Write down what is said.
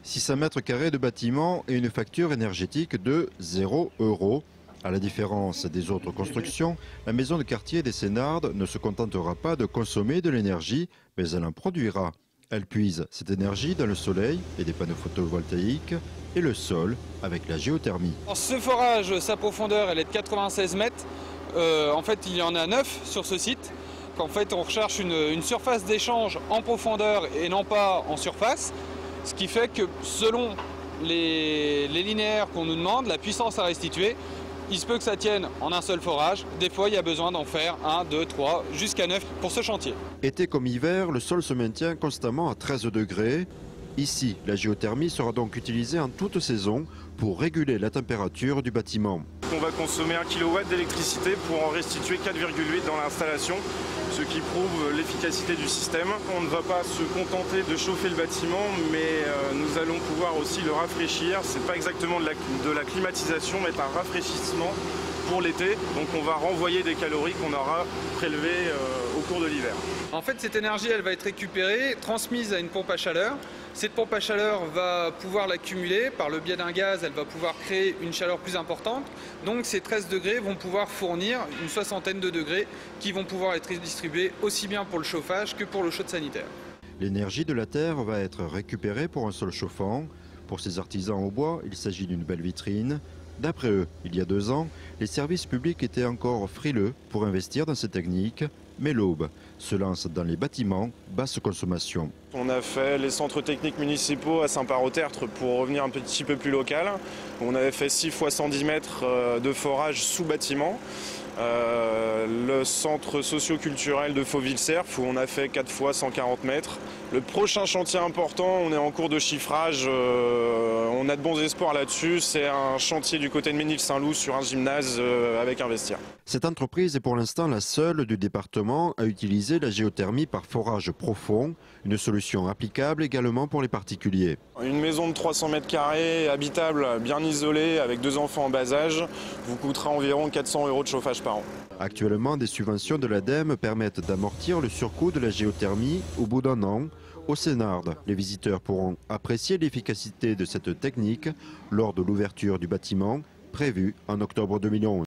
600 mètres carrés de bâtiment et une facture énergétique de 0 €. À la différence des autres constructions, la maison de quartier des Sénardes ne se contentera pas de consommer de l'énergie, mais elle en produira. Elle puise cette énergie dans le soleil et des panneaux photovoltaïques et le sol avec la géothermie. Ce forage, sa profondeur, elle est de 96 mètres. En fait, il y en a 9 sur ce site. En fait, on recherche une surface d'échange en profondeur et non pas en surface. Ce qui fait que selon les linéaires qu'on nous demande, la puissance à restituer, il se peut que ça tienne en un seul forage. Des fois, il y a besoin d'en faire 1, 2, 3, jusqu'à 9 pour ce chantier. Été comme hiver, le sol se maintient constamment à 13 degrés. Ici, la géothermie sera donc utilisée en toute saison pour réguler la température du bâtiment. On va consommer 1 kW d'électricité pour en restituer 4,8 dans l'installation, ce qui prouve l'efficacité du système. On ne va pas se contenter de chauffer le bâtiment, mais nous allons pouvoir aussi le rafraîchir. Ce n'est pas exactement de la climatisation, mais un rafraîchissement pour l'été. Donc on va renvoyer des calories qu'on aura prélevées au cours de l'hiver. En fait, cette énergie, elle va être récupérée, transmise à une pompe à chaleur. Cette pompe à chaleur va pouvoir l'accumuler. Par le biais d'un gaz, elle va pouvoir créer une chaleur plus importante. Donc ces 13 degrés vont pouvoir fournir une soixantaine de degrés qui vont pouvoir être distribués aussi bien pour le chauffage que pour l'eau chaude sanitaire. L'énergie de la terre va être récupérée pour un sol chauffant. Pour ces artisans au bois, il s'agit d'une belle vitrine. D'après eux, il y a 2 ans, les services publics étaient encore frileux pour investir dans ces techniques, mais l'Aube se lance dans les bâtiments basse consommation. On a fait les centres techniques municipaux à Saint-Parot-Tertre pour revenir un petit peu plus local. On avait fait 6 x 110 mètres de forage sous bâtiment. Le centre socio-culturel de Fauville-Cerf où on a fait 4 x 140 mètres. Le prochain chantier important, on est en cours de chiffrage, on a de bons espoirs là-dessus. C'est un chantier du côté de Ménil-Saint-Loup sur un gymnase avec un vestiaire. Cette entreprise est pour l'instant la seule du département à utiliser la géothermie par forage profond, une solution applicable également pour les particuliers. Une maison de 300 mètres carrés, habitable, bien isolée, avec 2 enfants en bas âge, vous coûtera environ 400 € de chauffage par an. Actuellement, des subventions de l'ADEME permettent d'amortir le surcoût de la géothermie au bout d'un an. Au Sénardes, les visiteurs pourront apprécier l'efficacité de cette technique lors de l'ouverture du bâtiment prévue en octobre 2011.